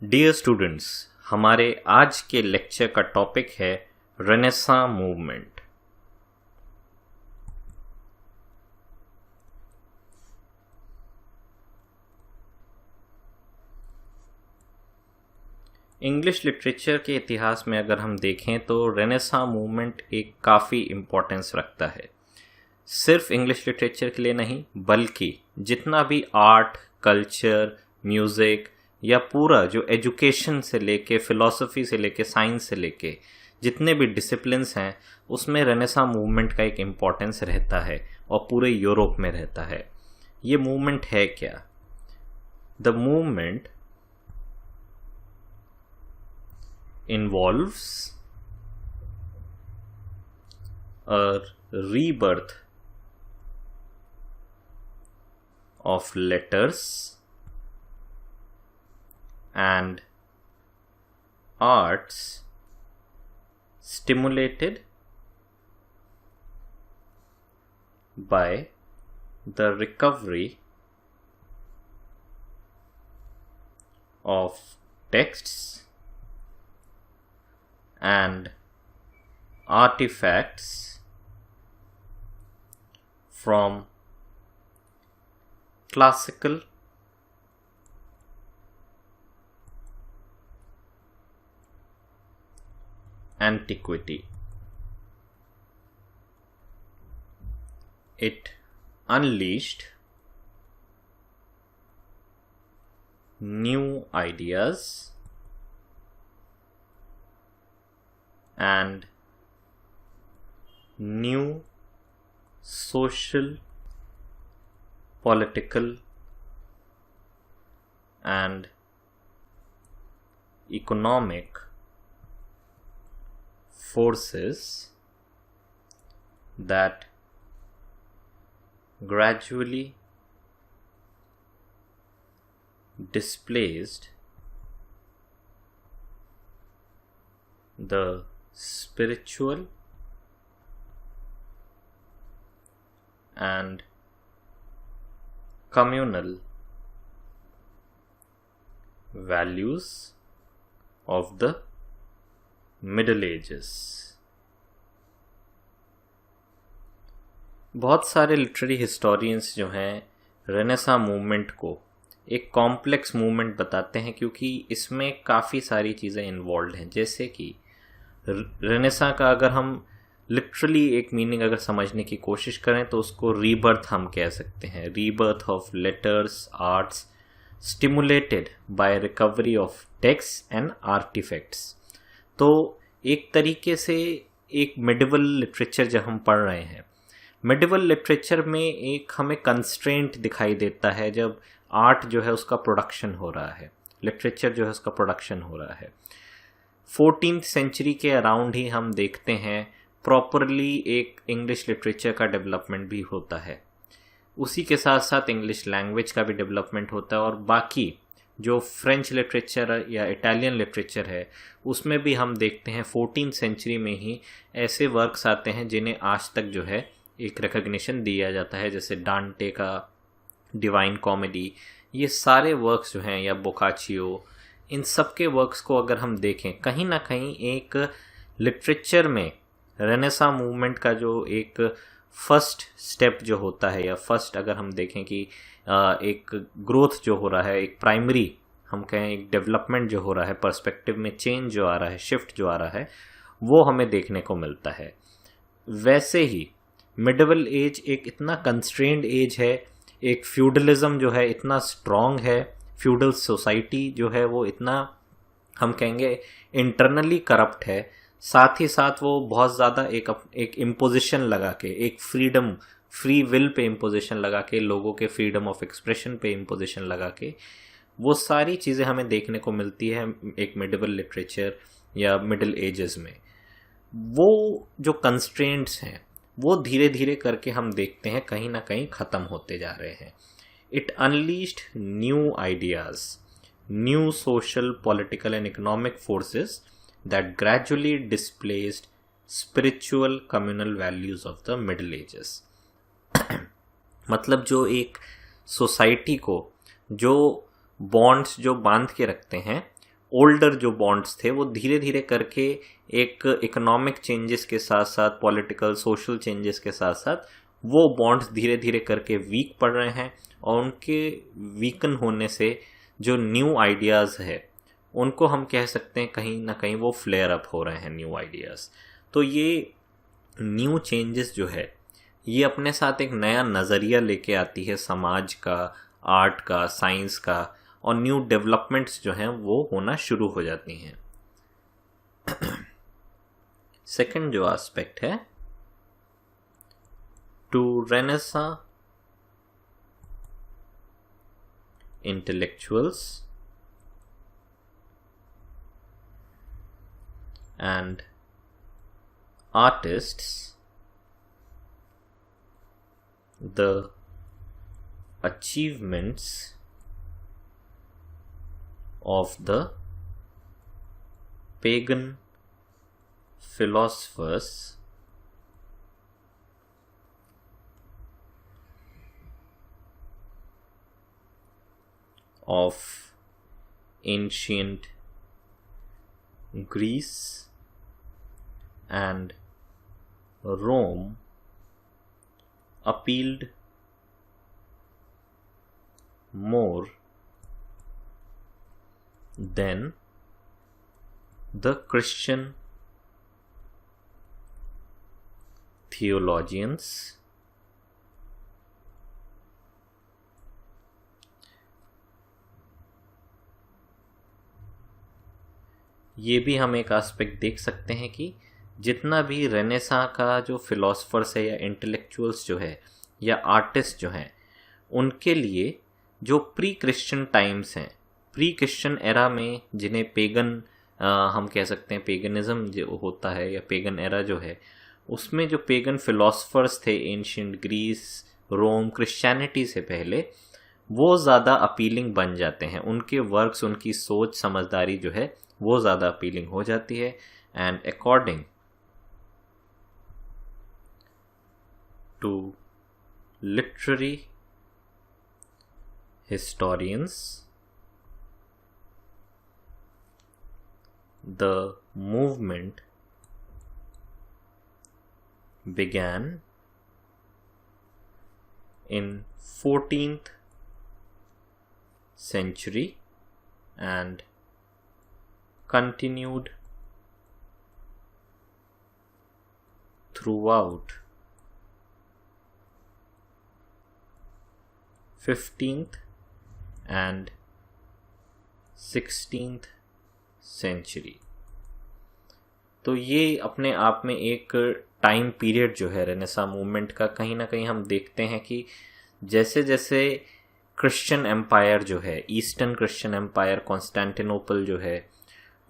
Dear students, हमारे आज के लेक्चर का टॉपिक है रेनेसां मूवमेंट। इंग्लिश लिटरेचर के इतिहास में अगर हम देखें तो रेनेसां मूवमेंट एक काफ़ी इम्पोर्टेंस रखता है। सिर्फ इंग्लिश लिटरेचर के लिए नहीं, बल्कि जितना भी आर्ट, कल्चर, म्यूज़िक या पूरा जो एजुकेशन से लेके, फिलॉसफी से लेके, साइंस से लेके जितने भी डिसिप्लिन्स हैं, उसमें रेनेसां मूवमेंट का एक इम्पोर्टेंस रहता है और पूरे यूरोप में रहता है। ये मूवमेंट है क्या? The movement involves a rebirth of letters and arts stimulated by the recovery of texts and artifacts from classical antiquity. It unleashed new ideas and new social, political and economic forces that gradually displaced the spiritual and communal values of the Middle Ages. बहुत सारे literary historians जो हैं renaissance movement को एक complex movement बताते हैं, क्योंकि इसमें काफ़ी सारी चीज़ें इन्वॉल्व हैं। जैसे कि रेनेसां का अगर हम लिटरली एक मीनिंग अगर समझने की कोशिश करें तो उसको रीबर्थ हम कह सकते हैं। Rebirth of letters, arts stimulated by recovery of text and artefacts. तो एक तरीके से एक मिडिवल लिटरेचर जब हम पढ़ रहे हैं, मिडिवल लिटरेचर में एक हमें कंस्ट्रेंट दिखाई देता है जब आर्ट जो है उसका प्रोडक्शन हो रहा है, लिटरेचर जो है उसका प्रोडक्शन हो रहा है। 14th सेंचुरी के अराउंड ही हम देखते हैं प्रॉपरली एक इंग्लिश लिटरेचर का डेवलपमेंट भी होता है। उसी के साथ साथ इंग्लिश लैंग्वेज का भी डेवलपमेंट होता है, और बाकी जो फ्रेंच लिटरेचर या इटालियन लिटरेचर है उसमें भी हम देखते हैं 14th सेंचुरी में ही ऐसे वर्क्स आते हैं जिन्हें आज तक जो है एक रिकग्निशन दिया जाता है, जैसे डांटे का डिवाइन कॉमेडी। ये सारे वर्क्स जो हैं, या बोकाचियो, इन सब के वर्क्स को अगर हम देखें, कहीं ना कहीं एक लिटरेचर में रेनेसां मूवमेंट का जो एक फर्स्ट स्टेप जो होता है, या फर्स्ट अगर हम देखें कि एक ग्रोथ जो हो रहा है, एक प्राइमरी हम कहें एक डेवलपमेंट जो हो रहा है, पर्सपेक्टिव में चेंज जो आ रहा है, शिफ्ट जो आ रहा है, वो हमें देखने को मिलता है। वैसे ही मिडिवल एज एक इतना कंस्ट्रेंड एज है, एक फ्यूडलिज्म जो है इतना स्ट्रॉन्ग है, फ्यूडल सोसाइटी जो है वो इतना हम कहेंगे इंटरनली करप्ट है, साथ ही साथ वो बहुत ज़्यादा एक इम्पोजिशन लगा के, एक freedom, free will pay imposition लगा के, लोगों के फ्रीडम ऑफ एक्सप्रेशन पे इम्पोजिशन लगा के, वो सारी चीज़ें हमें देखने को मिलती है एक मिडिवल लिटरेचर या मिडिल एजेस में। वो जो कंस्ट्रेंट्स हैं वो धीरे धीरे करके हम देखते हैं कहीं ना कहीं ख़त्म होते जा रहे हैं। It unleashed new ideas, new social, political and economic forces that gradually displaced spiritual communal values of the Middle Ages. मतलब जो एक सोसाइटी को जो बॉन्ड्स जो बांध के रखते हैं ओल्डर जो बॉन्ड्स थे वो धीरे धीरे करके एक इकोनॉमिक चेंजेस के साथ साथ पॉलिटिकल सोशल चेंजेस के साथ साथ वो बॉन्ड्स धीरे धीरे करके वीक पड़ रहे हैं, और उनके वीकन होने से जो न्यू आइडियाज़ है उनको हम कह सकते हैं कहीं ना कहीं वो फ्लेयर अप हो रहे हैं न्यू आइडियाज़। तो ये न्यू चेंजेस जो है ये अपने साथ एक नया नज़रिया लेके आती है समाज का, आर्ट का, साइंस का, और न्यू डेवलपमेंट्स जो हैं वो होना शुरू हो जाती हैं। सेकंड जो एस्पेक्ट है, to Renaissance intellectuals and artists, the achievements of the pagan philosophers of ancient Greece and Rome appealed more than the Christian theologians ये भी हम एक एस्पेक्ट देख सकते हैं कि जितना भी रेनेसां का जो फिलोसफर्स है या इंटेलेक्चुअल्स जो है या आर्टिस्ट जो हैं, उनके लिए जो प्री क्रिश्चियन टाइम्स हैं, प्री क्रिश्चियन एरा में जिन्हें पेगन हम कह सकते हैं, पेगनिज्म जो होता है या पेगन एरा जो है, उसमें जो पेगन फिलोसफर्स थे एंशिएंट ग्रीस, रोम, क्रिश्चियनिटी से पहले, वो ज़्यादा अपीलिंग बन जाते हैं। उनके वर्क्स, उनकी सोच समझदारी जो है वो ज़्यादा अपीलिंग हो जाती है। And according to literary historians, the movement began in 14th century and continued throughout 15th and 16th century। तो ये अपने आप में एक टाइम पीरियड जो है रेनेसां मूवमेंट का, कहीं ना कहीं हम देखते हैं कि जैसे जैसे क्रिश्चियन एम्पायर जो है, ईस्टर्न क्रिश्चियन एम्पायर, कॉन्स्टेंटिनोपल जो है,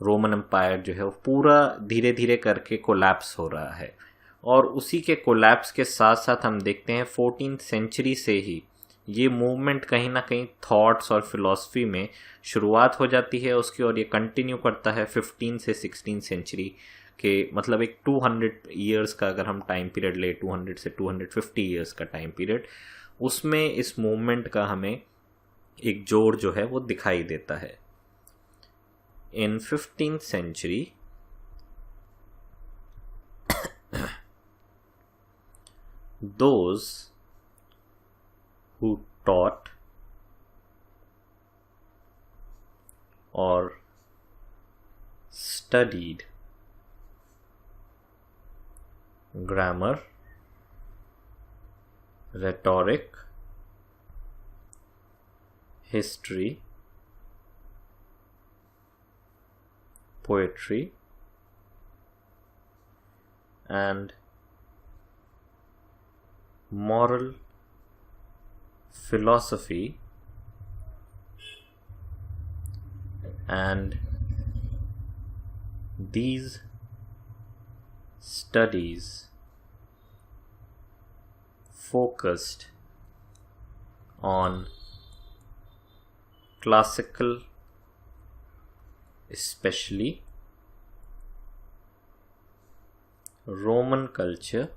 रोमन एम्पायर जो है, वो पूरा धीरे धीरे करके कोलैप्स हो रहा है। और उसी के कोलैप्स के साथ साथ हम देखते हैं 14th सेंचुरी से ही ये मूवमेंट कहीं ना कहीं थॉट्स और फिलॉसफी में शुरुआत हो जाती है उसकी, और ये कंटिन्यू करता है 15 से 16 सेंचुरी के, मतलब एक 200 ईयर्स का अगर हम टाइम पीरियड ले, 200 से 250 ईयर्स का टाइम पीरियड, उसमें इस मूवमेंट का हमें एक जोर जो है वो दिखाई देता है। In 15th century those who taught or studied grammar, rhetoric, history, poetry, and moral philosophy, and these studies focused on classical, especially Roman culture